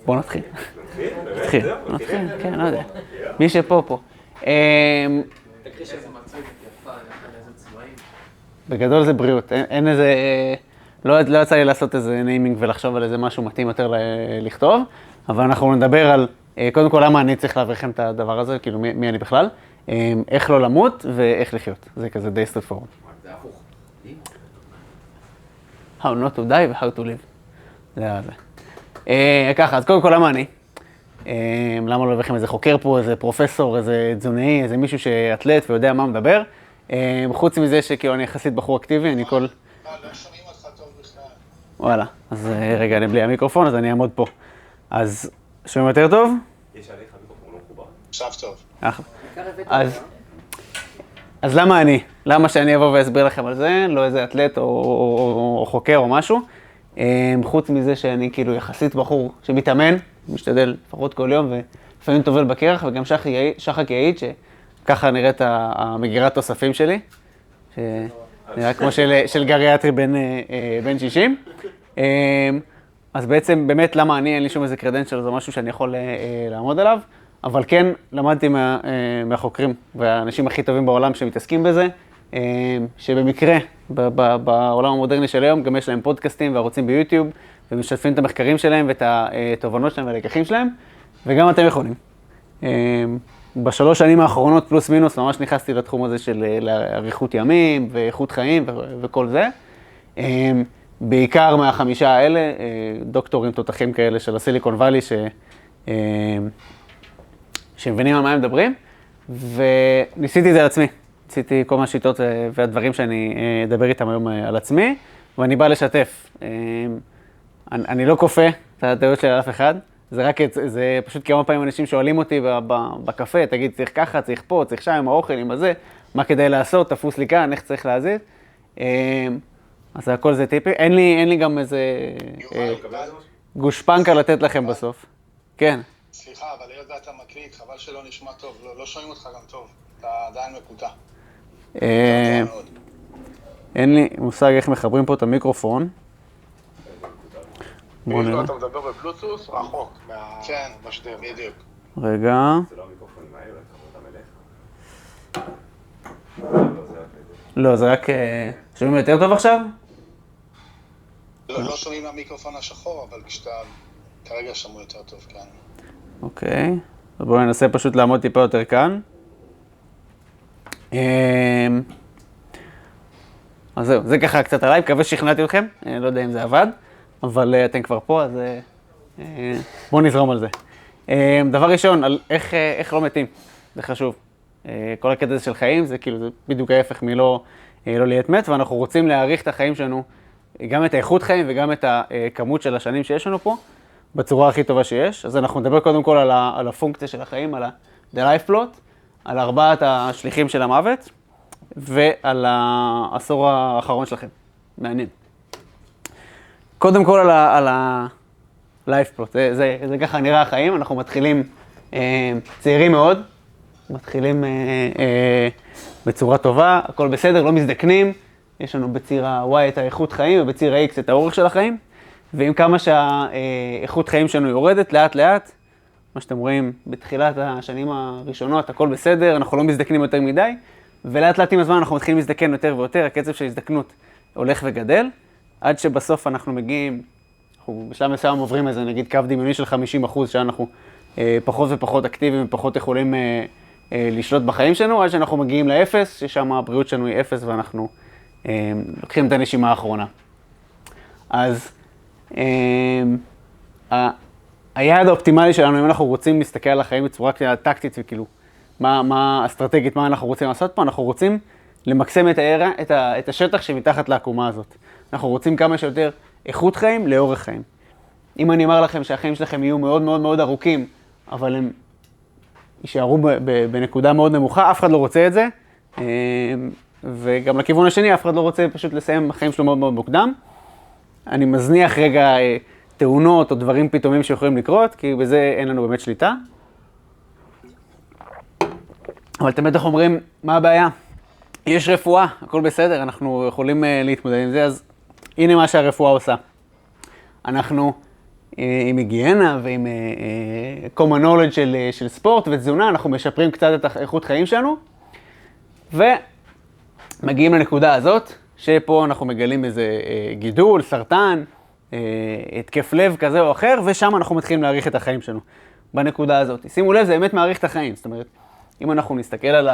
בוא נתחיל. נתחיל, כן, לא יודע. מי שפה, פה. תקריא שזה מצוי יפה, איזה צבעים. בגדול זה בריאות, אין איזה... לא יצא לי לעשות איזה ניימינג ולחשוב על איזה משהו מתאים יותר לכתוב, אבל אנחנו נדבר על, קודם כל, למה אני צריך להעביר לכם את הדבר הזה, כאילו מי אני בכלל, איך לא למות ואיך לחיות. זה כזה די סטרייט פורוורד. זה הפוך. How not to die ו-how to live. זה היה זה. ככה, אז קודם כל, למה אני? למה לא להביא לכם איזה חוקר פה, איזה פרופסור, איזה תזונאי, איזה מישהו שאתלט ויודע מה מדבר. חוץ מזה שכאילו אני יחסית בחור אקטיבי, אני כל... לא שומעים אותך טוב בכלל. וואלה, אז רגע, אני בלי המיקרופון, אז אני אעמוד פה. אז שומעים יותר טוב? יש עליך מיקרופון לא מחובר. עכשיו טוב. אז למה אני? למה שאני אבוא ואסביר לכם על זה? לא איזה אתלט או חוקר או משהו. חוץ מזה שאני כאילו יחסית בחור שמתאמן, משתדל לפחות כל יום, ולפעמים טובל בקרח, וגם שחק יעיד שככה נראית המגירת תוספים שלי, שנראה כמו של גריאטרי בן 60. אז בעצם באמת למה אני, אין לי שום איזה קרדנציאל, זה משהו שאני יכול לעמוד עליו, אבל כן למדתי מהחוקרים והאנשים הכי טובים בעולם שמתעסקים בזה, שבמקרה בעולם המודרני של היום גם יש להם פודקאסטים וערוצים ביוטיוב, ומשתפים את המחקרים שלהם ואת התובנות שלהם והלקחים שלהם, וגם אתם יכולים. בשלוש שנים האחרונות פלוס מינוס ממש נכנסתי לתחום הזה של אריכות ימים ואיכות חיים וכל זה. בעיקר מהחמישה האלה, דוקטורים תותחים כאלה של הסיליקון ואלי שמבינים על מה הם מדברים, וניסיתי את זה על עצמי. ניסיתי כל מהשיטות והדברים שאני אדבר איתם היום על עצמי, ואני בא לשתף. אני לא כופה את הדעות שלי על אף אחד, זה פשוט כמה פעמים אנשים שואלים אותי בקפה, תגיד, צריך ככה, צריך פה, צריך שם, עם האוכל, עם הזה, מה כדאי לעשות, תפוס לי כאן, איך צריך להזיז. אז הכל זה טיפי. אין לי גם איזה גושפנקה לתת לכם בסוף. כן. סליחה, אבל היות ואתה מקליט, חבל שלא נשמע טוב, לא שומעים אותך גם טוב, אתה עדיין מקוטע. אין לי מושג איך מחברים פה את המיקרופון. בוא נראה. אתה מדבר בבלוטוס? רחוק. כן, משדר, בדיוק. רגע. זה לא המיקרופונים האלה, אתה אותם אליך. לא, זה רק... שומעים יותר טוב עכשיו? לא שומעים מהמיקרופון השחור, אבל כשאתה... כרגע שמעו יותר טוב, כן. אוקיי. אז בואו ננסה פשוט לעמוד טיפה יותר כאן. אז זהו, זה ככה קצת עליי, מקווה שכנעתי אתכם, לא יודע אם זה עבד, אבל אתם כבר פה, אז בואו נזרום על זה. דבר ראשון, על איך לא מתים, זה חשוב. כל הקטע הזה של חיים, זה כאילו, זה בדיוק ההפך מלא להיות מת, ואנחנו רוצים להאריך את החיים שלנו, גם את האיכות חיים וגם את הכמות של השנים שיש לנו פה, בצורה הכי טובה שיש. אז אנחנו נדבר קודם כל על הפונקציה של החיים, על ה-The Life Plot, על ארבעת השליחים של המוות, ועל העשור האחרון שלכם. מעניין. קודם כל על ה-Life Plot, זה ככה נראה החיים, אנחנו מתחילים צעירים מאוד, מתחילים בצורה טובה, הכל בסדר, לא מזדקנים, יש לנו בציר ה-Y את האיכות חיים ובציר ה-X את האורך של החיים, ועם כמה שהאיכות חיים שלנו יורדת לאט לאט, מה שאתם רואים בתחילת השנים הראשונות, הכל בסדר, אנחנו לא מזדקנים יותר מדי, ולאט לאט עם הזמן אנחנו מתחילים להזדקן יותר ויותר, הקצב של הזדקנות הולך וגדל, עד שבסוף אנחנו מגיעים, אנחנו בשלב מסוים עוברים איזה נגיד קו דמיוני של 50%, שאנחנו פחות ופחות אקטיביים ופחות יכולים לשלוט בחיים שלנו, עד שאנחנו מגיעים לאפס, ששם הבריאות שלנו היא אפס ואנחנו לוקחים את הנשימה האחרונה. אז היעד האופטימלי שלנו, אם אנחנו רוצים להסתכל על החיים בצורה טקטית וכאילו, מה אסטרטגית, מה אנחנו רוצים לעשות פה, אנחנו רוצים למקסם את השטח שמתחת לעקומה הזאת. אנחנו רוצים כמה שיותר איכות חיים לאורך חיים. אם אני אומר לכם שהחיים שלכם יהיו מאוד מאוד מאוד ארוכים, אבל הם יישארו בנקודה מאוד נמוכה, אף אחד לא רוצה את זה, וגם לכיוון השני, אף אחד לא רוצה פשוט לסיים החיים שלו מאוד מאוד מוקדם. אני מזניח רגע תאונות או דברים פתאומיים שיכולים לקרות, כי בזה אין לנו באמת שליטה. אבל אתם בטח אומרים, מה הבעיה? יש רפואה, הכל בסדר, אנחנו יכולים להתמודד עם זה, אז הנה מה שהרפואה עושה. אנחנו עם היגיינה ועם common knowledge של ספורט ותזונה, אנחנו משפרים קצת את איכות חיים שלנו, ומגיעים לנקודה הזאת, שפה אנחנו מגלים איזה גידול, סרטן, התקף לב כזה או אחר, ושם אנחנו מתחילים להאריך את החיים שלנו, בנקודה הזאת. שימו לב, זה באמת מאריך את החיים, זאת אומרת, אם אנחנו נסתכל על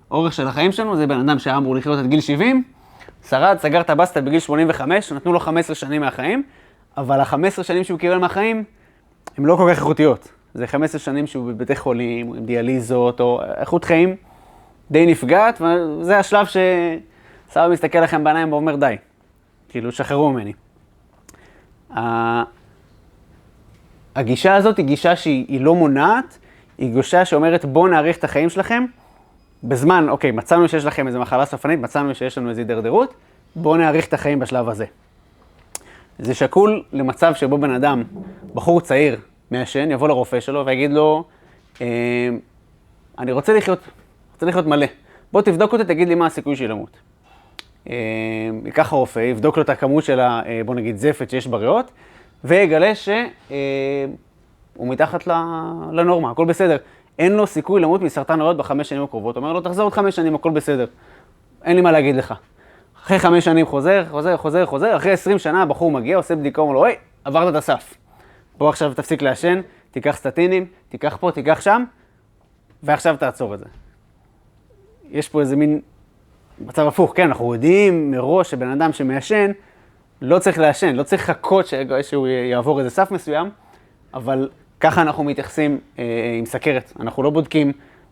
האורך של החיים שלנו, זה בן אדם שהיה אמור לחיות עד גיל 70, שרד, סגר את הבסטה בגיל 85, נתנו לו 15 שנים מהחיים, אבל ה-15 שנים שהוא קיבל מהחיים, הן לא כל כך איכותיות. זה 15 שנים שהוא בבתי חולים, עם דיאליזות, או איכות חיים די נפגעת, וזה השלב שסבא מסתכל לכם בעיניים ואומר די, כאילו שחררו ממני. הגישה הזאת היא גישה שהיא לא מונעת, היא גישה שאומרת בואו נאריך את החיים שלכם, בזמן, אוקיי, מצאנו שיש לכם איזו מחלה סופנית, מצאנו שיש לנו איזו הידרדרות, בואו נאריך את החיים בשלב הזה. זה שקול למצב שבו בן אדם, בחור צעיר מעשן, יבוא לרופא שלו ויגיד לו, אני רוצה לחיות מלא, בוא תבדוק אותי, תגיד לי מה הסיכוי שלי למות. ייקח הרופא, יבדוק לו את הכמות של, בוא נגיד, זפת שיש בריאות, ויגלה שהוא מתחת לנורמה, הכל בסדר. אין לו סיכוי למות מסרטן ריאות ב5 שנים הקרובות. אומר לו, תחזור עוד 5 שנים, הכל בסדר. אין לי מה להגיד לך. אחרי 5 שנים חוזר, אחרי 20 שנה הבחור מגיע, עושה בדיקה, אומר לו, היי, עברת את הסף. בוא עכשיו תפסיק לעשן, תיקח סטטינים, תיקח פה, תיקח שם, ועכשיו תעצור את זה. יש פה איזה מין מצב הפוך, כן, אנחנו יודעים מראש שבן אדם שמעשן, לא צריך לעשן, לא צריך לחכות שהוא יעבור איזה סף מסוים, אבל ככה אנחנו מתייחסים עם סכרת. אנחנו לא בודקים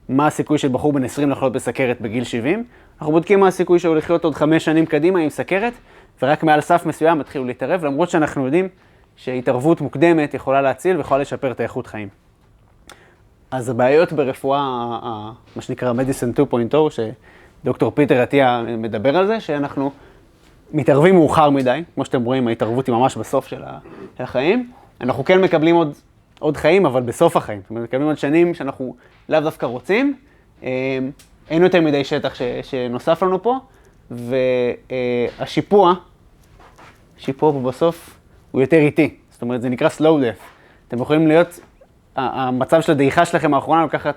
מה הסיכוי של בחור בן 20 לחלות בסכרת בגיל 70, אנחנו בודקים מה הסיכוי שהוא לחיות עוד 5 שנים קדימה עם סכרת, ורק מעל סף מסוים התחילו להתערב, למרות שאנחנו יודעים שהתערבות מוקדמת יכולה להציל ויכולה לשפר את האיכות חיים. אז הבעיות ברפואה, מה שנקרא Medicine 2.0, שדוקטור פיטר עטיה מדבר על זה, שאנחנו מתערבים מאוחר מדי, כמו שאתם רואים, ההתערבות היא ממש בסוף של החיים. אנחנו כן מקבלים עוד חיים, אבל בסוף החיים. זאת אומרת, מקבלים עוד שנים שאנחנו לאו דווקא רוצים. אין יותר מדי שטח שנוסף לנו פה, והשיפוע, פה בסוף הוא יותר איטי. זאת אומרת, זה נקרא slow death. אתם יכולים להיות, המצב של הדעיכה שלכם האחרונה לוקחת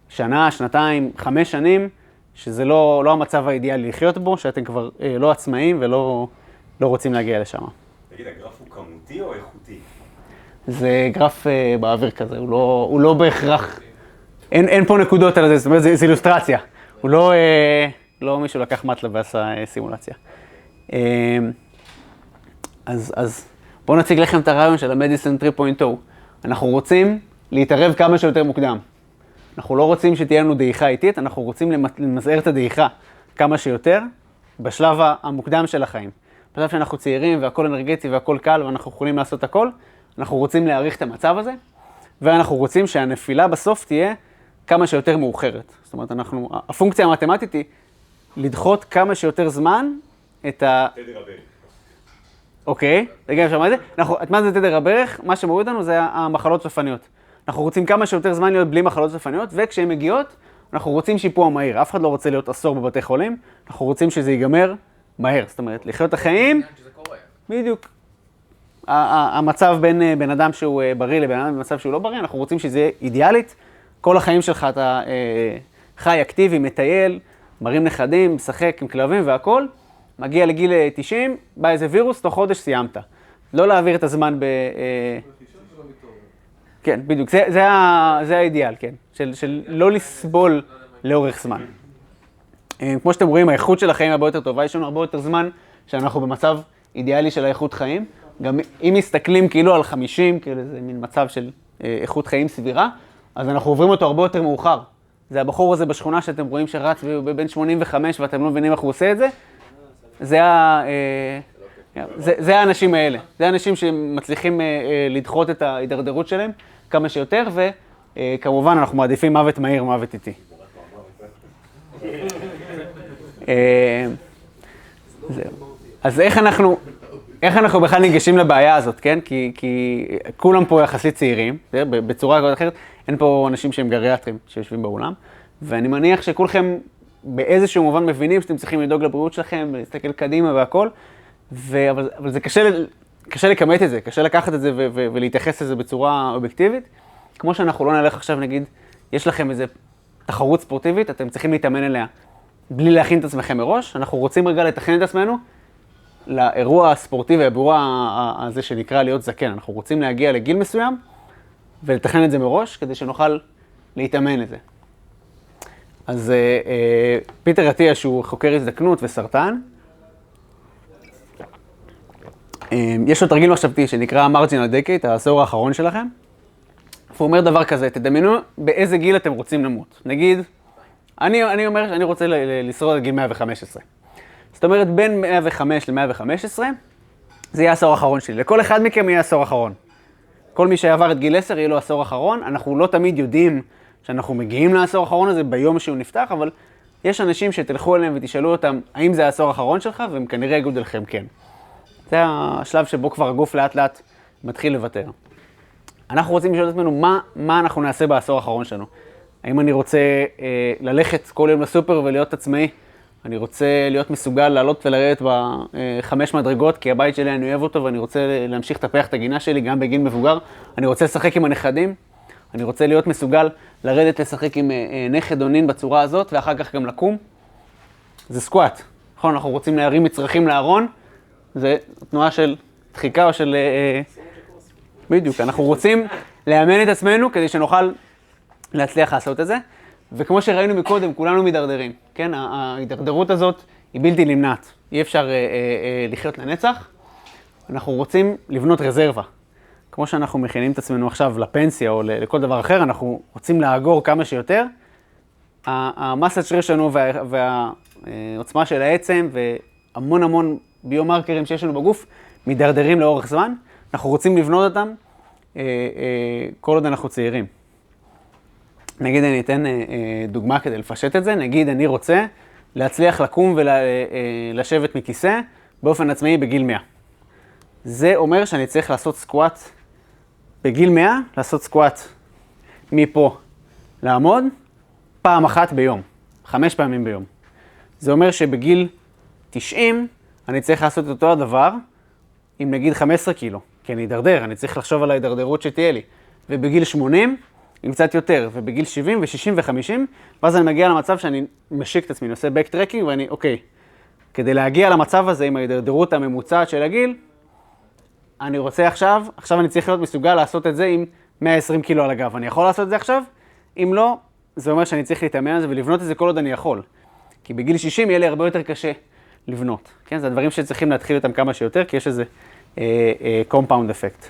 שנה, שנתיים, 5 שנים, שזה לא המצב האידיאלי לחיות בו, שאתם כבר לא עצמאים ולא רוצים להגיע לשם. תגיד, הגרף הוא כמותי או איכותי? זה גרף באוויר כזה, הוא לא בהכרח, אין פה נקודות על זה, זאת אומרת, זה אילוסטרציה. הוא לא מישהו לקח מטלה ועשה סימולציה. אז בואו נציג לכם את הרעיון של ה-Medicine 3.0. אנחנו רוצים להתערב כמה שיותר מוקדם. אנחנו לא רוצים שתהיה לנו דעיכה איטית, אנחנו רוצים למזער את הדעיכה כמה שיותר בשלב המוקדם של החיים. בשלב שאנחנו צעירים והכל אנרגטי והכל קל ואנחנו יכולים לעשות הכל, אנחנו רוצים להאריך את המצב הזה, ואנחנו רוצים שהנפילה בסוף תהיה כמה שיותר מאוחרת. זאת אומרת, הפונקציה המתמטית היא לדחות כמה שיותר זמן את תדר הברך. אוקיי, רגע, אפשר מה זה? מה זה תדר הברך? מה שמוריד לנו זה המחלות סופניות. אנחנו רוצים כמה שיותר זמן להיות בלי מחלות סופניות, וכשהן מגיעות, אנחנו רוצים שיפוע מהיר. אף אחד לא רוצה להיות עשור בבתי חולים, אנחנו רוצים שזה ייגמר מהר. זאת אומרת, לחיות את החיים, בדיוק. המצב בין בן אדם שהוא בריא לבן אדם במצב שהוא לא בריא, אנחנו רוצים שזה יהיה אידיאלית. כל החיים שלך אתה חי אקטיבי, מטייל, מרים נכדים, משחק עם כלבים והכל. מגיע לגיל 90, בא איזה וירוס, תוך חודש סיימת. לא להעביר את הזמן כן, בדיוק. זה האידיאל, כן. של לא לסבול לאורך זמן. כמו שאתם רואים, האיכות של החיים הרבה יותר טובה, יש לנו הרבה יותר זמן שאנחנו במצב אידיאלי של האיכות חיים. גם אם מסתכלים כאילו על 50, כאילו זה מין מצב של איכות חיים סבירה, אז אנחנו עוברים אותו הרבה יותר מאוחר. זה הבחור הזה בשכונה שאתם רואים שרץ בבין 85 ואתם לא מבינים איך הוא עושה את זה. זה האנשים האלה. זה האנשים שמצליחים לדחות את ההידרדרות שלהם כמה שיותר, וכמובן אנחנו מעדיפים מוות מהיר, מוות איטי. אז איך אנחנו בכלל ניגשים לבעיה הזאת, כן? כי כולם פה יחסית צעירים, בצורה אחרת, אין פה אנשים שהם גריאטרים שיושבים באולם, ואני מניח שכולכם באיזשהו מובן מבינים שאתם צריכים לדאוג לבריאות שלכם, ולהסתכל קדימה והכל, אבל זה קשה קשה לכמת את זה, קשה לקחת את זה ולהתייחס לזה בצורה אובייקטיבית. כמו שאנחנו לא נלך עכשיו, נגיד, יש לכם איזה תחרות ספורטיבית, אתם צריכים להתאמן אליה בלי להכין את עצמכם מראש. אנחנו רוצים רגע לתכנן את עצמנו לאירוע הספורטיבי, האירוע הזה שנקרא להיות זקן. אנחנו רוצים להגיע לגיל מסוים ולתכנן את זה מראש, כדי שנוכל להתאמן לזה. אז פיטר אטיאס, שהוא חוקר הזדקנות וסרטן, יש לו תרגיל מחשבתי שנקרא מרג'ינל דקייט, העשור האחרון שלכם. הוא אומר דבר כזה, תדמיינו באיזה גיל אתם רוצים למות. נגיד, אני אומר שאני רוצה לשרוד עד גיל 115. זאת אומרת, בין 105 ל-115, זה יהיה העשור האחרון שלי. לכל אחד מכם יהיה העשור האחרון. כל מי שעבר את גיל 10 יהיה לו העשור האחרון. אנחנו לא תמיד יודעים שאנחנו מגיעים לעשור האחרון הזה ביום שהוא נפתח, אבל יש אנשים שתלכו אליהם ותשאלו אותם, האם זה העשור האחרון שלך, והם כנראה יגידו לכם כן. זה השלב שבו כבר הגוף לאט לאט מתחיל לוותר. אנחנו רוצים לשאול את עצמנו מה אנחנו נעשה בעשור האחרון שלנו. האם אני רוצה ללכת כל יום לסופר ולהיות עצמאי? אני רוצה להיות מסוגל לעלות ולרדת ב5 מדרגות, כי הבית שלי אני אוהב אותו ואני רוצה להמשיך לטפח את הגינה שלי גם בגיל מבוגר. אני רוצה לשחק עם הנכדים. אני רוצה להיות מסוגל לרדת לשחק עם נכד או נין בצורה הזאת, ואחר כך גם לקום. זה סקואט. נכון, אנחנו רוצים להרים מצרכים לארון. זה תנועה של דחיקה או של... בדיוק, אנחנו רוצים לאמן את עצמנו כדי שנוכל להצליח לעשות את זה. וכמו שראינו מקודם, כולנו מדרדרים. כן, ההידרדרות הזאת היא בלתי נמנעת. אי אפשר לחיות לנצח. אנחנו רוצים לבנות רזרבה. כמו שאנחנו מכינים את עצמנו עכשיו לפנסיה או לכל דבר אחר, אנחנו רוצים לאגור כמה שיותר. המסת שריר שלנו והעוצמה של העצם והמון ביומרקרים שיש לנו בגוף מדרדרים לאורך זמן. אנחנו רוצים לבנות אותם כל עוד אנחנו צעירים. נגיד אני אתן דוגמה כדי לפשט את זה. נגיד אני רוצה להצליח לקום ולשבת מכיסא באופן עצמאי בגיל 100. זה אומר שאני צריך לעשות סקואט בגיל 100, לעשות סקואט מפה לעמוד פעם אחת ביום, 5 פעמים ביום. זה אומר שבגיל 90 אני צריך לעשות אותו הדבר עם נגיד 15 קילו, כי אני אדרדר, אני צריך לחשוב על ההידרדרות שתהיה לי. ובגיל 80 עם קצת יותר, ובגיל 70 ו-60 ו-50, ואז אני מגיע למצב שאני משיק את עצמי, אני עושה בקטרקינג ואני, אוקיי, כדי להגיע למצב הזה עם ההידרדרות הממוצעת של הגיל, אני רוצה עכשיו אני צריך להיות מסוגל לעשות את זה עם 120 קילו על הגב. אני יכול לעשות את זה עכשיו? אם לא, זה אומר שאני צריך להתאמן על זה ולבנות את זה כל עוד אני יכול. כי בגיל 60 יהיה לי הרבה יותר קשה לבנות. כן? זה הדברים שצריכים להתחיל אותם כמה שיותר, כי יש איזה compound effect.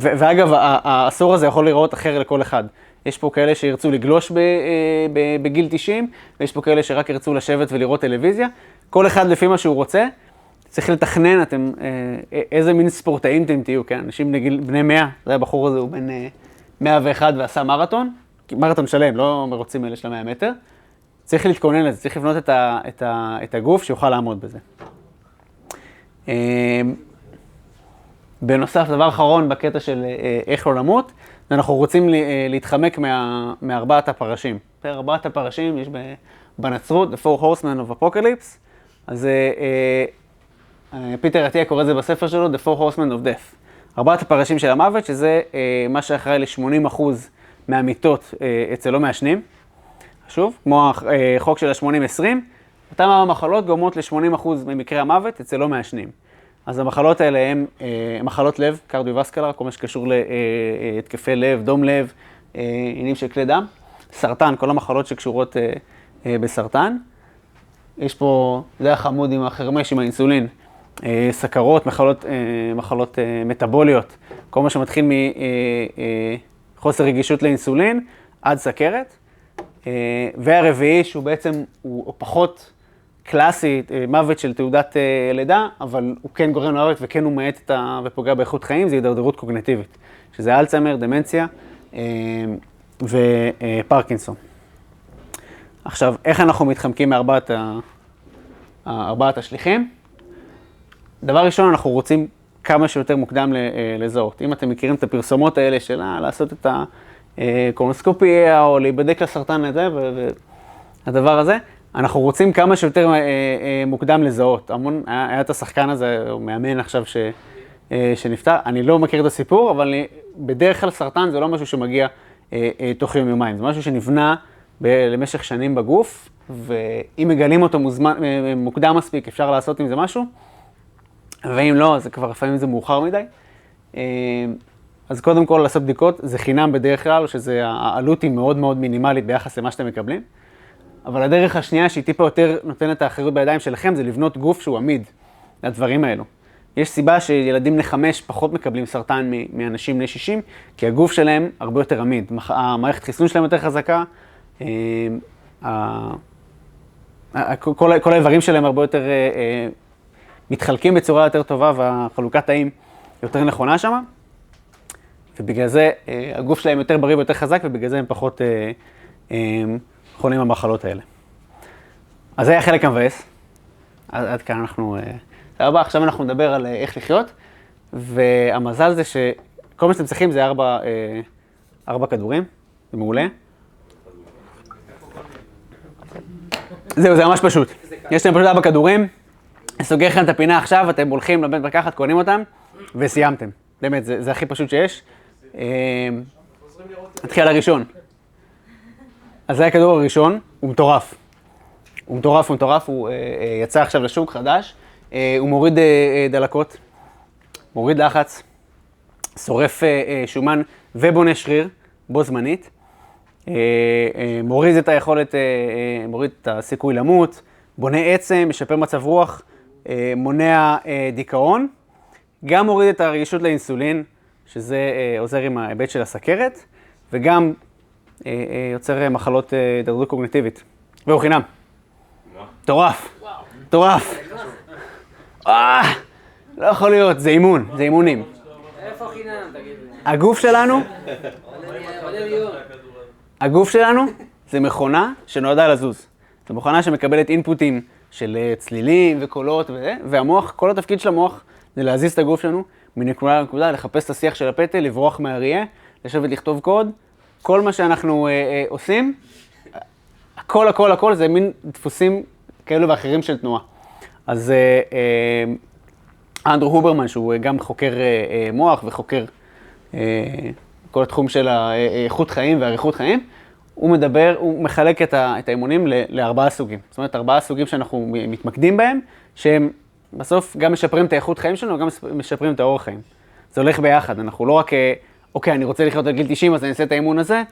ואגב, העשור הזה יכול לראות אחר לכל אחד. יש פה כאלה שירצו לגלוש בגיל 90, ויש פה כאלה שרק ירצו לשבת ולראות טלוויזיה. כל אחד לפי מה שהוא רוצה. צריך לתכנן איזה מין ספורטאים אתם תהיו, כן? אנשים בני 100, זה הבחור הזה, הוא בן 101 ועשה מרתון, מרתון שלם, לא מרוצים אלה של 100 מטר. צריך להתכונן לזה, צריך לבנות את הגוף שיוכל לעמוד בזה. בנוסף, דבר אחרון בקטע של איך לא למות, אנחנו רוצים להתחמק מארבעת הפרשים. ארבעת הפרשים יש בנצרות, The Four Horsemen of Apocalypse, אז פיטר אטיאס קורא את זה בספר שלו, The Four Horsemen of Death. 4 הפרשים של המוות, שזה מה שאחראי ל-80% מהמיטות אצל לא מעשנים. שוב, כמו החוק של ה-80-20, אותם המחלות גורמות ל-80% ממקרי המוות אצל לא מעשנים. אז המחלות האלה הן מחלות לב, קרדיו-וסקולר, כל מה שקשור להתקפי לב, דום לב, עניינים של כלי דם. סרטן, כל המחלות שקשורות בסרטן. יש פה, זה החמוד עם החרמש, עם האינסולין. סכרות, מחלות מטאבוליות, כל מה שמתחיל מחוסר רגישות לאינסולין עד סכרת. והרביעי שהוא בעצם, הוא פחות קלאסי, מוות של תעודת לידה, אבל הוא כן גורם למוות וכן הוא מאט ופוגע באיכות חיים, זה הידרדרות קוגניטיבית, שזה אלצהיימר, דמנציה ופרקינסון. עכשיו, איך אנחנו מתחמקים מארבעת השליחים? דבר ראשון, אנחנו רוצים כמה שיותר מוקדם לזהות. אם אתם מכירים את הפרסומות האלה שלה, לעשות את הקולונוסקופיה או להיבדק לסרטן הזה, והדבר הזה, אנחנו רוצים כמה שיותר מוקדם לזהות. היה את השחקן הזה, הוא מאמן עכשיו שנפטר. אני לא מכיר את הסיפור, אבל בדרך כלל סרטן זה לא משהו שמגיע תוך יום-יומיים. זה משהו שנבנה למשך שנים בגוף, ואם מגלים אותו מוקדם מספיק, אפשר לעשות עם זה משהו, ואם לא, אז כבר לפעמים זה מאוחר מדי. אז קודם כל לעשות בדיקות, זה חינם בדרך כלל, שהעלות היא מאוד מאוד מינימלית ביחס למה שאתם מקבלים. אבל הדרך השנייה שהיא טיפה יותר נותנת את האחריות בידיים שלכם, זה לבנות גוף שהוא עמיד לדברים האלו. יש סיבה שילדים בני 5 פחות מקבלים סרטן מאנשים בני 60, כי הגוף שלהם הרבה יותר עמיד. המערכת חיסון שלהם יותר חזקה, כל האיברים שלהם הרבה יותר מתחלקים בצורה יותר טובה, והחלוקת תאים יותר נכונה שם. ובגלל זה הגוף שלהם יותר בריא ויותר חזק, ובגלל זה הם פחות חולים במחלות האלה. אז זה היה חלק המבאס. עד כאן אנחנו... עכשיו אנחנו נדבר על איך לחיות, והמזל זה שכל מה שאתם צריכים זה 4 כדורים, זה מעולה. זהו, זה ממש פשוט. יש להם פשוט 4 כדורים, סוגר לכם את הפינה עכשיו, אתם הולכים לבית מרקחת, קונים אותם, וסיימתם. באמת, זה הכי פשוט שיש. נתחיל על הראשון. אז זה הכדור הראשון, הוא מטורף. הוא מטורף, הוא יצא עכשיו לשוק חדש. הוא מוריד דלקות, מוריד לחץ, שורף שומן ובונה שריר, בו זמנית. מוריד את היכולת, מוריד את הסיכוי למות, בונה עצם, משפר מצב רוח, מונע דיכאון. גם מוריד את הרגישות לאינסולין, שזה עוזר עם ההיבט של הסכרת, וגם יוצר מחלות דרדות קוגניטיבית. והוא חינם. מטורף. מטורף. לא יכול להיות, זה אימון, זה אימונים. איפה חינם, תגיד לי? הגוף שלנו זה מכונה שנועדה לזוז. זו מכונה שמקבלת אינפוטים של צלילים וקולות וזה, והמוח, כל התפקיד של המוח זה להזיז את הגוף שלנו מנקודה לנקודה, לחפש את השיח של הפטל, לברוח מהאריה, לשבת לכתוב קוד. כל מה שאנחנו עושים, הכל זה מין דפוסים כאלו ואחרים של תנועה. אז אנדרו הוברמן, שהוא גם חוקר מוח וחוקר כל התחום של איכות חיים ואריכות חיים, הוא מחלק את האימונים ל4 סוגים. זאת אומרת, 4 סוגים שאנחנו מתמקדים בהם, שהם בסוף גם משפרים את האיכות חיים שלנו, וגם משפרים את האורח חיים. זה הולך ביחד, אנחנו לא רק, אוקיי, אני רוצה לחיות עד גיל 90, אז אני אעשה את האימון הזה.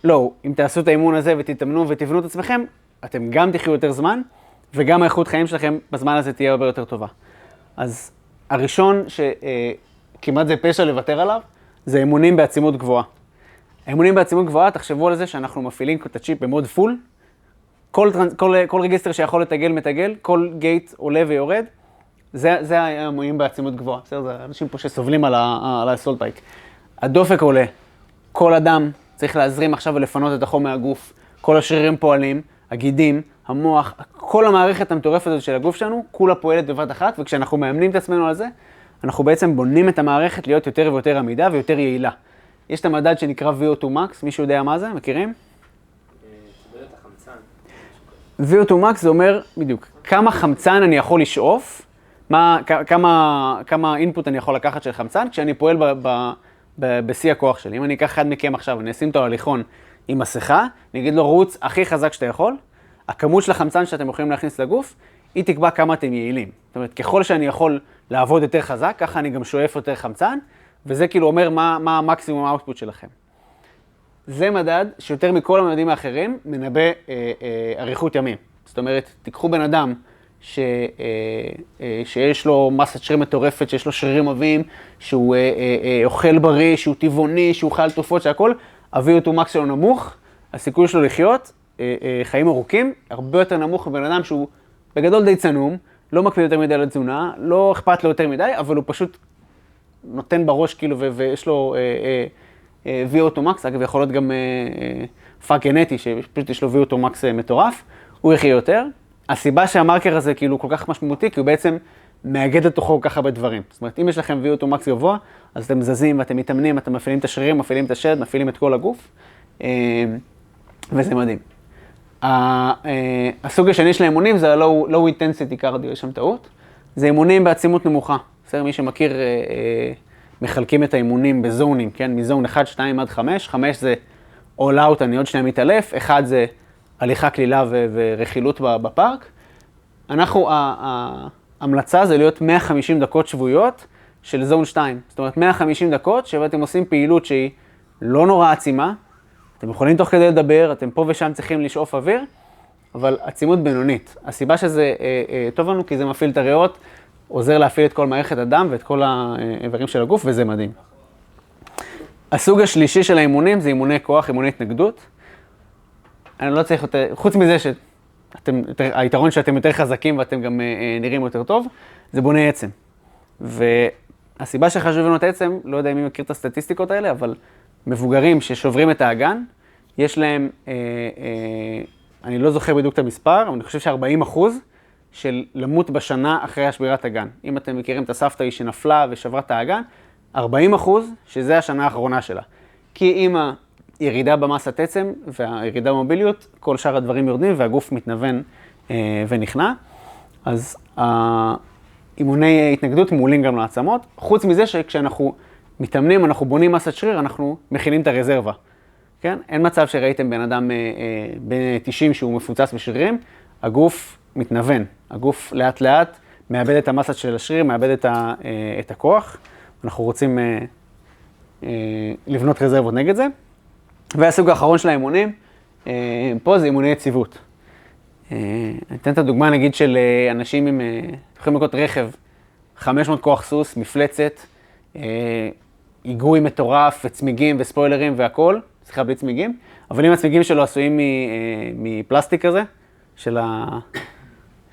לא, אם תעשו את האימון הזה ותתאמנו ותבנו את עצמכם, אתם גם תחיו יותר זמן, וגם האיכות חיים שלכם בזמן הזה תהיה הרבה יותר טובה. אז הראשון שכמעט זה פשע לוותר עליו, זה אימונים בעצימות גבוהה. האימונים בעצימות גבוהה, תחשבו על זה שאנחנו מפעילים את הצ'יפ במוד פול, כל רגיסטר שיכול לתגל מתגל, כל גייט עולה ויורד, זה האימונים בעצימות גבוהה. זה אנשים פה שסובלים על האסולט בייק. הדופק עולה, כל אדם צריך להזרים עכשיו ולפנות את החום מהגוף, כל השרירים פועלים, הגידים, המוח, כל המערכת המטורפת הזאת של הגוף שלנו, כולה פועלת בבת אחת, וכשאנחנו מאמנים את עצמנו על זה, אנחנו בעצם בונים את המערכת להיות יותר ויותר עמידה ויותר יעילה. יש את המדד שנקרא VO2 Max, מישהו יודע מה זה? מכירים? VO2 Max זה אומר, בדיוק, כמה חמצן אני יכול לשאוף, כמה אינפוט אני יכול לקחת של חמצן, כשאני פועל בשיא הכוח שלי. אם אני אקח אחד מכם עכשיו, אני אשים אותו על הליכון עם מסכה, אני אגיד לו רוץ הכי חזק שאתה יכול, הכמות של החמצן שאתם יכולים להכניס לגוף, היא תקבע כמה אתם יעילים. זאת אומרת, ככל שאני יכול לעבוד יותר חזק, ככה אני גם שואף יותר חמצן, וזה כאילו אומר מה המקסימום האוטפוט שלכם. זה מדד שיותר מכל המדדים האחרים מנבא אריכות ימים. זאת אומרת, תיקחו בן אדם שיש לו מסת שריר מטורפת, שיש לו שרירים עבים, שהוא אוכל בריא, שהוא טבעוני, שהוא חי על תרופות, שהכל, ה-VO2 Max שלו נמוך, הסיכוי שלו לחיות חיים ארוכים, הרבה יותר נמוך מבן אדם שהוא בגדול די צנום, לא מקפיד יותר מדי על התזונה, לא אכפת לו יותר מדי, אבל הוא פשוט נותן בראש כאילו ויש לו VO2 Max, אגב יכול להיות גם פאק גנטי, שפשוט יש לו VO2 Max מטורף, הוא יחיה יותר. הסיבה שהמרקר הזה כאילו כל כך משמעותי, כי הוא בעצם מאגד לתוכו ככה בדברים. זאת אומרת, אם יש לכם VO2 Max גבוה, אז אתם זזים ואתם מתאמנים, אתם מפעילים את השרירים, מפעילים את השד, מפעילים את כל הגוף, וזה מדהים. הסוג השני של האימונים זה ה-low intensity cardio, יש שם טעות. זה אימונים בעצימות נמוכה. בסדר, מי שמכיר, מחלקים את האימונים בזונים, כן? מזון 1, 2 עד 5. 5 זה all out, אני עוד שניה מתעלף. 1 זה הליכה כלילה ורכילות בפארק. ההמלצה זה להיות 150 דקות שבועיות של זון 2. זאת אומרת, 150 דקות שבה אתם עושים פעילות שהיא לא נורא עצימה. אתם יכולים תוך כדי לדבר, אתם פה ושם צריכים לשאוף אוויר, אבל עצימות בינונית. הסיבה שזה טוב לנו כי זה מפעיל את הריאות, עוזר להפעיל את כל מערכת הדם ואת כל האיברים של הגוף, וזה מדהים. הסוג השלישי של האימונים זה אימוני כוח, אימוני התנגדות. אני לא צריך יותר, חוץ מזה היתרון שאתם יותר חזקים ואתם גם נראים יותר טוב, זה בוני עצם. והסיבה שחשוב לנו את העצם, לא יודע אם מי מכיר את הסטטיסטיקות האלה, אבל מבוגרים ששוברים את האגן, יש להם, אני לא זוכר בדיוק את המספר, אבל אני חושב ש40% של למות בשנה אחרי השבירת האגן. אם אתם מכירים את הסבתא היא שנפלה ושברה את האגן, 40% שזה השנה האחרונה שלה. כי עם הירידה במסת עצם והירידה במוביליות, כל שאר הדברים יורדים והגוף מתנוון ונכנע. אז אימוני התנגדות מעולים גם לעצמות. חוץ מזה שכשאנחנו מתאמנים, אנחנו בונים מסת שריר, אנחנו מכינים את הרזרבה. כן? אין מצב שראיתם בן אדם בן 90 שהוא מפוצץ בשרירים, הגוף מתנוון. הגוף לאט לאט מאבד את המסת של השריר, מאבד את הכוח. אנחנו רוצים לבנות רזרבות נגד זה. והסוג האחרון של האימונים, פה זה אימוני יציבות. אני אתן את הדוגמה נגיד של אנשים עם, יכולים לקרות רכב, 500 כוח סוס, מפלצת, היגוי מטורף וצמיגים וספוילרים והכל, סליחה בלי צמיגים, אבל אם הצמיגים שלו עשויים מפלסטיק כזה, של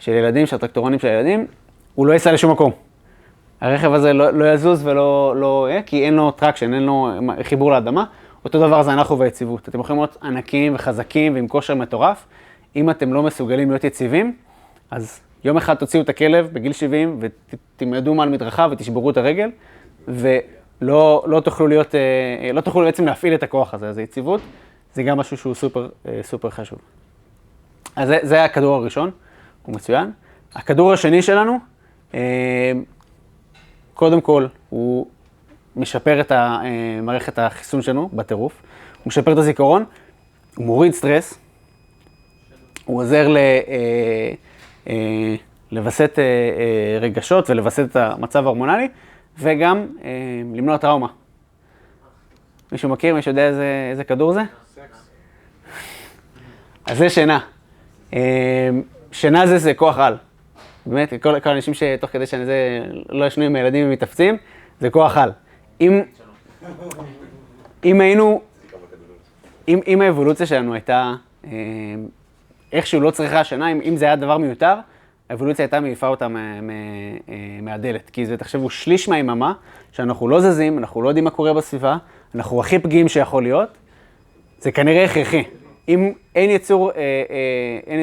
ילדים, של הטרקטורונים של הילדים, הוא לא ייסע לשום מקום. הרכב הזה לא יזוז ולא כי אין לו טרקשן, אין לו חיבור לאדמה. אותו דבר זה אנחנו והיציבות. אתם יכולים להיות ענקים וחזקים ועם כושר מטורף. אם אתם לא מסוגלים להיות יציבים, אז יום אחד תוציאו את הכלב בגיל 70 ותמרדו מעל מדרכה ותשברו את הרגל, ולא תוכלו להיות, לא תוכלו בעצם להפעיל את הכוח הזה. אז היציבות זה גם משהו שהוא סופר חשוב. אז זה היה הכדור הראשון, הוא מצוין. הכדור השני שלנו, קודם כל, הוא משפר את מערכת החיסון שלנו בטירוף, הוא משפר את הזיכרון, הוא מוריד סטרס, הוא עוזר לבסט רגשות ולבסט את המצב ההורמונלי, וגם למנוע טראומה. מישהו מכיר? מישהו יודע איזה כדור זה? אז זה שינה. שינה זה כוח על. באמת, כל האנשים שתוך כדי שאני זה לא ישנו עם הילדים ומתאפצים, זה כוח על. אם היינו, אם האבולוציה שלנו הייתה איכשהו לא צריכה שינה, אם זה היה דבר מיותר, האבולוציה הייתה מעיפה אותה מהדלת. כי זה, תחשבו, שליש מהיממה, שאנחנו לא זזים, אנחנו לא יודעים מה קורה בסביבה, אנחנו הכי פגיעים שיכול להיות, זה כנראה הכרחי. אם אין יצור,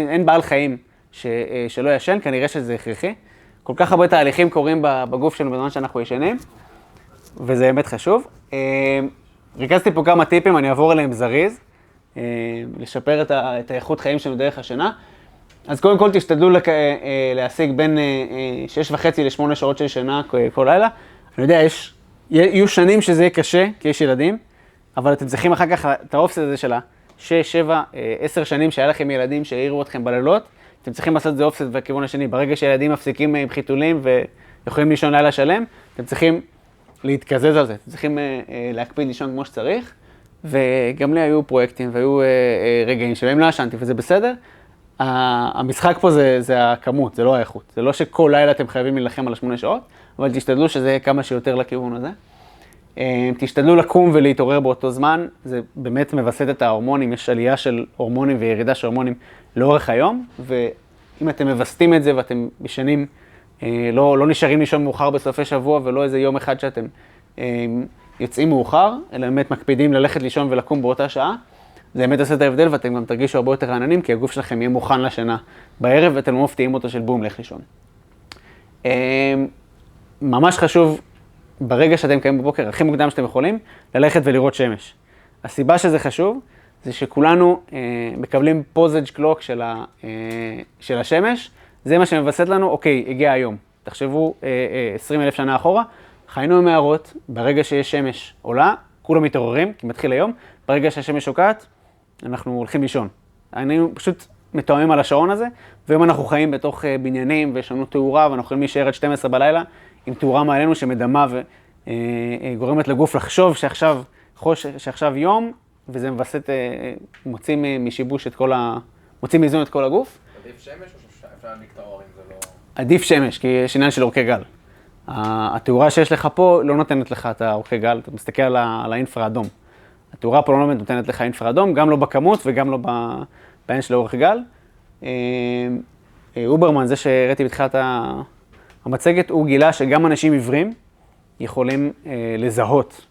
אין בעל חיים שלא ישן, כנראה שזה הכרחי. כל כך הרבה תהליכים קורים בגוף שלנו בזמן שאנחנו ישנים, וזה באמת חשוב. ריכזתי פה כמה טיפים, אני אעבור אליהם זריז, לשפר את האיכות חיים שלנו דרך השינה. אז קודם כל תשתדלו להשיג בין 6.5 ל8 שעות של שינה כל לילה. אני יודע, יהיו שנים שזה יהיה קשה, כי יש ילדים, אבל אתם צריכים אחר כך את האופסט הזה שלה, 6, 7, 10 שנים שהיה לכם ילדים שהעירו אתכם בלילות, אתם צריכים לעשות את זה אופסט בכיוון השני. ברגע שילדים מפסיקים עם חיתולים ויכולים לישון לילה שלם, אתם צריכים להתקזז על זה, אתם צריכים להקפיד לישון כמו שצריך, וגם לי היו פרויקטים והיו רגעים שבהם לא ישנתי, וזה בסדר. המשחק פה זה הכמות, זה לא האיכות. זה לא שכל לילה אתם חייבים להילחם על 8 שעות, אבל תשתדלו שזה יהיה כמה שיותר לכיוון הזה. תשתדלו לקום ולהתעורר באותו זמן, זה באמת מבסט את ההורמונים, יש עלייה של הורמונים וירידה של הורמונים לאורך היום, ואם אתם מבסטים את זה ואתם ישנים, לא נשארים לישון מאוחר בסופי שבוע ולא איזה יום אחד שאתם יוצאים מאוחר, אלא באמת מקפידים ללכת לישון ולקום באותה שעה, זה באמת עושה את ההבדל ואתם גם תרגישו הרבה יותר רעננים, כי הגוף שלכם יהיה מוכן לשינה בערב ואתם לא מפתיעים אותו של בום, לך לישון. ממש חשוב, ברגע שאתם קמים בבוקר, הכי מוקדם שאתם יכולים, ללכת ולראות שמש. הסיבה שזה חשוב, זה שכולנו מקבלים פוזג' קלוק של השמש, זה מה שמבסט לנו, אוקיי, הגיע היום. תחשבו 20,000 שנה אחורה, חיינו עם מערות, ברגע שיש שמש עולה, כולם מתעוררים, כי מתחיל היום, ברגע שהשמש שוקעת, אנחנו הולכים לישון. היינו פשוט מתואמים על השעון הזה, והיום אנחנו חיים בתוך בניינים ויש לנו תאורה, ואנחנו יכולים להישאר עד 12 בלילה, עם תאורה מעלינו שמדמה וגורמת לגוף לחשוב שעכשיו יום, וזה מבסט, מוצאים משיבוש מוצאים מאיזון את כל הגוף. עדיף שמש או שאפשר להדליק את האור אם זה לא... עדיף שמש, כי יש עניין של אורכי גל. התאורה שיש לך פה לא נותנת לך את האורכי גל, אתה מסתכל על האינפרה אדום. התאורה פה לא נותנת לך אינפרה אדום, גם לא בכמות וגם לא בעניין של אורך גל. אוברמן, זה שהראיתי בתחילת המצגת, הוא גילה שגם אנשים עיוורים יכולים לזהות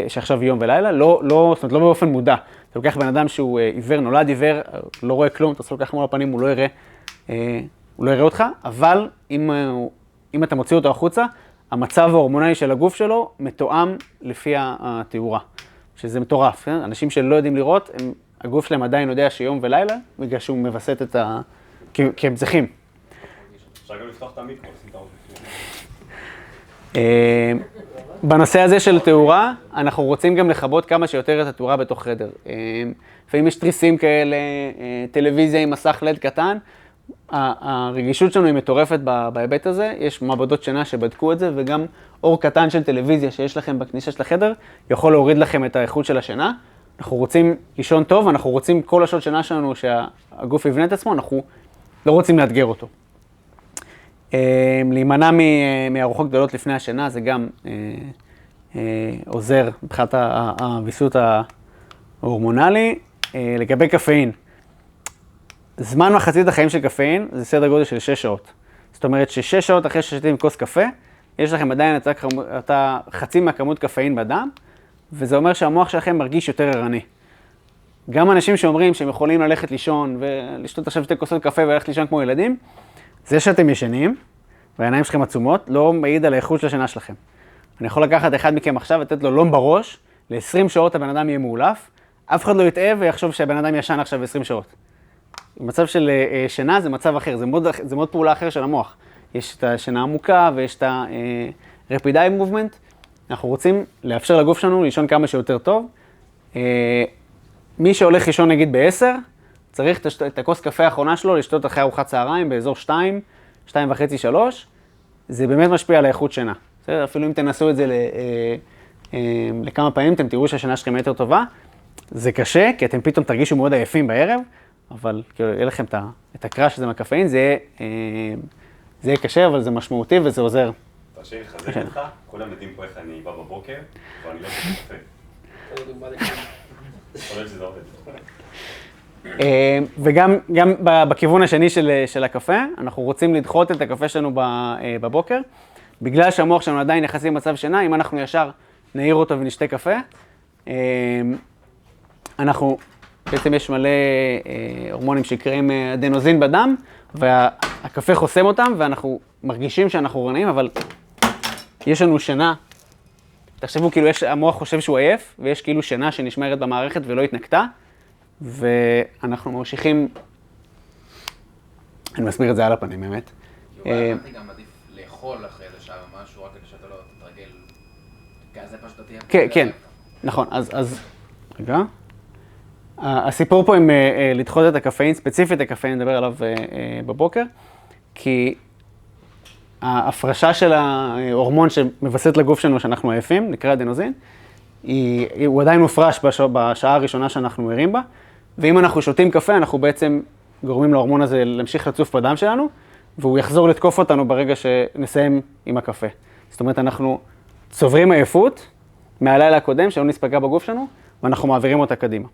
שעכשיו יום ולילה, לא באופן מודע. אתה לוקח בן אדם שהוא עיוור, נולד עיוור, לא רואה כלום, אתה לוקח מול הפנים, הוא לא יראה אותך, אבל אם אתה מוציא אותו החוצה, המצב ההורמונלי של הגוף שלו מתואם לפי התאורה, שזה מטורף. כן? אנשים שלא יודעים לראות, הגוף שלהם עדיין יודע שיום ולילה, בגלל שהוא מבסט כי הם צריכים. אפשר גם לפתוח את המיקרו, לשים את הראש בפנים. בנושא הזה של תאורה, אנחנו רוצים גם לכבות כמה שיותר את התאורה בתוך חדר. לפעמים יש תריסים כאלה, טלוויזיה עם מסך לד קטן, הרגישות שלנו היא מטורפת בהיבט הזה, יש מעבדות שינה שבדקו את זה, וגם אור קטן של טלוויזיה שיש לכם בכניסה של החדר, יכול להוריד לכם את האיכות של השינה. אנחנו רוצים לישון טוב, אנחנו רוצים כל השעות שינה שלנו שהגוף יבנה את עצמו, אנחנו לא רוצים לאתגר אותו. להימנע מארוחות גדולות לפני השינה, זה גם עוזר מבחינת הוויסות ההורמונלי. לגבי קפאין, זמן מחצית החיים של קפאין זה סדר גודל של 6 שעות. זאת אומרת ש6 שעות אחרי ששתים כוס קפה, יש לכם עדיין את חצי מהכמות קפאין בדם, וזה אומר שהמוח שלכם מרגיש יותר ערני. גם אנשים שאומרים שהם יכולים ללכת לישון ולשתות עכשיו 2 כוסות קפה וללכת לישון כמו ילדים, זה שאתם ישנים והעיניים שלכם עצומות לא מעיד על האיכות של השינה שלכם. אני יכול לקחת אחד מכם עכשיו ולתת לו לום בראש, ל-20 שעות הבן אדם יהיה מאולף, אף אחד לא יטעה ויחשוב שהבן אדם ישן עכשיו 20 שעות. במצב של שינה זה מצב אחר, זה מאוד פעולה אחר של המוח. יש את השינה עמוקה ויש את ה-rapid eye movement. אנחנו רוצים לאפשר לגוף שלנו לישון כמה שיותר טוב. מי שהולך לישון נגיד ב-10, צריך את הכוס קפה האחרונה שלו לשתות אחרי ארוחת צהריים באזור 2, 2.5, 3. זה באמת משפיע על האיכות שינה. אפילו אם תנסו את זה לכמה פעמים, אתם תראו שהשינה שלכם יותר טובה. זה קשה, כי אתם פתאום תרגישו מאוד עייפים בערב, אבל כאילו, יהיה לכם את הקרש הזה מהקפאין, זה יהיה קשה, אבל זה משמעותי וזה עוזר. תרשה לי לחזק אותך, כולם יודעים פה איך אני בא בבוקר, ואני לא שותה קפה. יכול להיות שזה עובד. וגם בכיוון השני של הקפה, אנחנו רוצים לדחות את הקפה שלנו בבוקר, בגלל שהמוח שלנו עדיין יחסים במצב שינה, אם אנחנו ישר נעיר אותו ונשתה קפה, בעצם יש מלא הורמונים שקוראים אדנוזין בדם, והקפה חוסם אותם, ואנחנו מרגישים שאנחנו ערניים, אבל יש לנו שינה. תחשבו, כאילו המוח חושב שהוא עייף, ויש כאילו שינה שנשמרת במערכת ולא התנקתה, ואנחנו ממשיכים... אני מסביר את זה על הפנים, באמת. יובל, אמרתי גם עדיף לאכול אחרי איזה שעה או משהו, רק כדי שאתה לא תתרגל, כי אז זה פשוט תהיה... כן, כן, נכון, אז... רגע. הסיפור פה עם לדחות את הקפאין, ספציפית הקפאין, נדבר עליו בבוקר, כי ההפרשה של ההורמון שמבסט לגוף שלנו שאנחנו עייפים, נקרא אדנוזין, הוא עדיין מופרש בשעה הראשונה שאנחנו ערים בה, ואם אנחנו שותים קפה, אנחנו בעצם גורמים להורמון הזה להמשיך לצוף בדם שלנו, והוא יחזור לתקוף אותנו ברגע שנסיים עם הקפה. זאת אומרת, אנחנו צוברים עייפות מהלילה הקודם שלא נספגה בגוף שלנו, ואנחנו מעבירים אותה קדימה.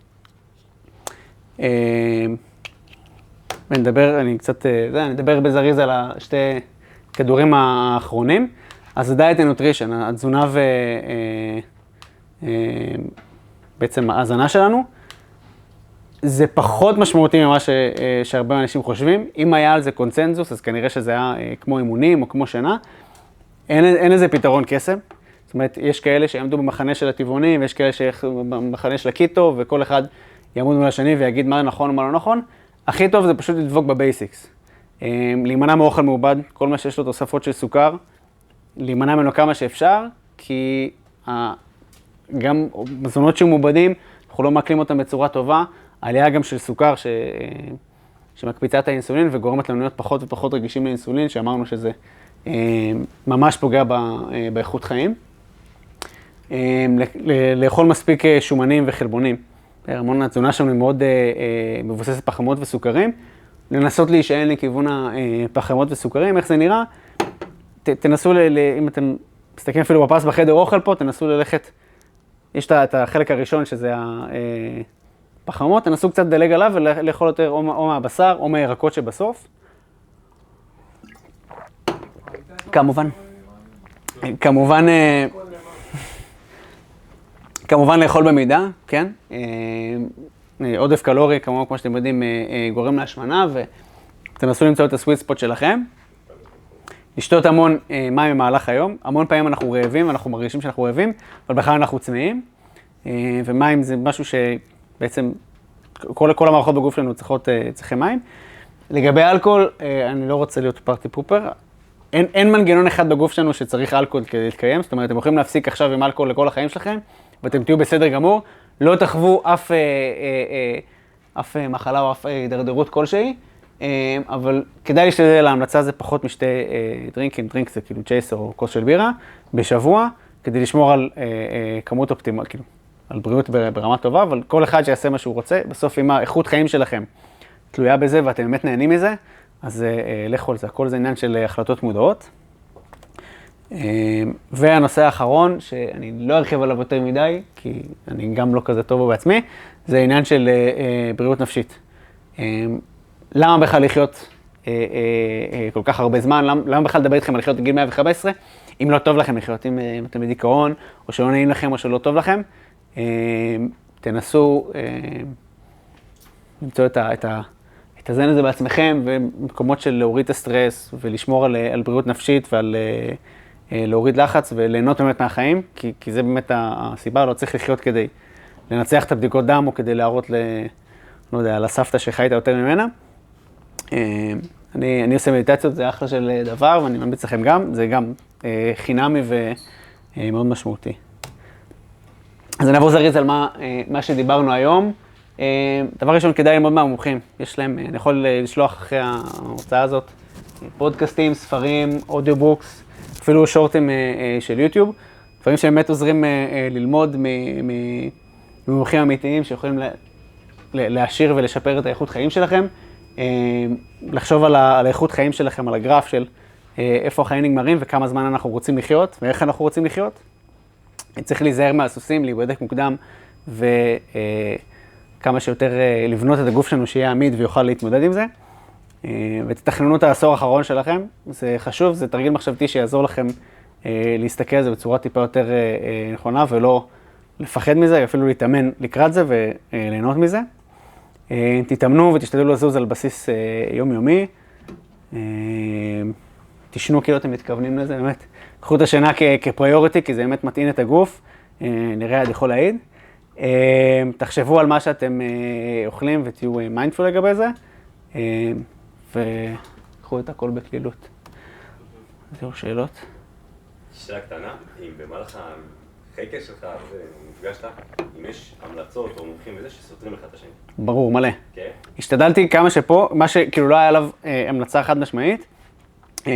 אני אדבר בזריז על שתי כדורים האחרונים. אז זה דיאט ונוטרישן, התזונה בעצם ההזנה שלנו, זה פחות משמעותי ממה שהרבה אנשים חושבים. אם היה על זה קונצנזוס, אז כנראה שזה היה כמו אימונים או כמו שינה. אין לזה פתרון קסם. זאת זאת אומרת, יש כאלה שיעמדו במחנה של הטבעונים, ויש כאלה במחנה של הקיטו, וכל אחד יעמוד מול השני ויגיד מה נכון ומה לא נכון. הכי טוב זה פשוט לדבוק בבייסיקס. להימנע מאוכל מעובד, כל מה שיש לו תוספות של סוכר, להימנע ממנו כמה שאפשר, כי גם מזונות שמעובדים, אנחנו לא מעכלים אותם בצורה טובה, העלייה גם של סוכר שמקפיצה את האינסולין וגורמת לנו להיות פחות ופחות רגישים לאינסולין, שאמרנו שזה ממש פוגע באיכות חיים. לאכול מספיק שומנים וחלבונים. המון התזונה שלנו היא מאוד מבוססת פחמות וסוכרים. לנסות להישען לכיוון הפחמות וסוכרים, איך זה נראה? תנסו, אם אתם מסתכלים אפילו בפס בחדר אוכל פה, תנסו ללכת, יש את החלק הראשון שזה הפחמות, תנסו קצת לדלג עליו ולאכול יותר או מהבשר או מהירקות שבסוף. כמובן לאכול במידה, כן? עודף קלורי, כמו שאתם יודעים, גורם להשמנה, ותנסו למצוא את הסוויט ספוט שלכם. לשתות המון מים במהלך היום. המון פעמים אנחנו רעבים, אנחנו מרגישים שאנחנו רעבים, אבל בכלל אנחנו צמאים. ומים זה משהו שבעצם כל המערכות בגוף שלנו צריכים מים. לגבי אלכוהול, אני לא רוצה להיות פארטי פופר. אין מנגנון אחד בגוף שלנו שצריך אלכוהול כדי להתקיים. זאת אומרת, אתם יכולים להפסיק עכשיו עם אלכוהול לכל החיים שלכם, ואתם תהיו בסדר גמור. לא תחוו אף מחלה או אף הידרדרות כלשהי, אבל כדאי להשתדל, ההמלצה זה פחות משתי דרינקים, דרינק זה כאילו צ'ייסר או כוס של בירה, בשבוע, כדי לשמור על כמות אופטימלית, כאילו, על בריאות ברמה טובה, אבל כל אחד שיעשה מה שהוא רוצה, בסוף אם האיכות חיים שלכם תלויה בזה ואתם באמת נהנים מזה, אז לכו על זה, הכל זה עניין של החלטות מודעות. והנושא האחרון, שאני לא ארחיב עליו יותר מדי, כי אני גם לא כזה טוב בו בעצמי, זה עניין של בריאות נפשית. למה בכלל לחיות כל כך הרבה זמן? למה בכלל לדבר איתכם על לחיות בגיל 115? אם לא טוב לכם לחיות, אם אתם בדיכאון, או שלא נעים לכם, או שלא טוב לכם, תנסו למצוא את הזן הזה בעצמכם, ומקומות של להוריד את הסטרס, ולשמור על בריאות נפשית ועל להוריד לחץ וליהנות באמת מהחיים, כי זה באמת הסיבה, לא צריך לחיות כדי לנצח את הבדיקות דם, או כדי להראות לא יודע, לסבתא שחיית יותר ממנה. אני עושה מדיטציות, זה אחלה של דבר, ואני ממליץ לכם גם, זה גם חינמי ומאוד משמעותי. אז אני אעבור זריז על מה שדיברנו היום. דבר ראשון, כדאי ללמוד מהמומחים. יש להם, אני יכול לשלוח אחרי ההוצאה הזאת, פודקאסטים, ספרים, אודיובוקס, אפילו שורטים של יוטיוב, דברים שבאמת עוזרים ללמוד ממומחים אמיתיים שיכולים להשאיר ולשפר את האיכות חיים שלכם, לחשוב על האיכות חיים שלכם, על הגרף של איפה החיים נגמרים וכמה זמן אנחנו רוצים לחיות ואיך אנחנו רוצים לחיות. צריך להיזהר מהסוסים, להיבדק מוקדם וכמה שיותר לבנות את הגוף שלנו שיהיה עמיד ויוכל להתמודד עם זה. ותתכננו את העשור האחרון שלכם, זה חשוב, זה תרגיל מחשבתי שיעזור לכם להסתכל על זה בצורה טיפה יותר נכונה ולא לפחד מזה, אפילו להתאמן לקראת זה וליהנות מזה. תתאמנו ותשתדלו לזוז על בסיס יומיומי. תשנו כאילו אתם מתכוונים לזה, באמת. קחו את השינה כפריוריטי, כי זה באמת מטעין את הגוף. נראה עד יכול להעיד. תחשבו על מה שאתם אוכלים ותהיו מיינדפול לגבי זה. וקחו את הכל בקלילות. זהו, שאלות? שאלה קטנה, אם במהלך החקר שלך נפגשת, אם יש המלצות או מומחים וזה שסותרים לך את השני. ברור, מלא. כן? השתדלתי כמה שפה, מה שכאילו לא היה עליו המלצה חד משמעית,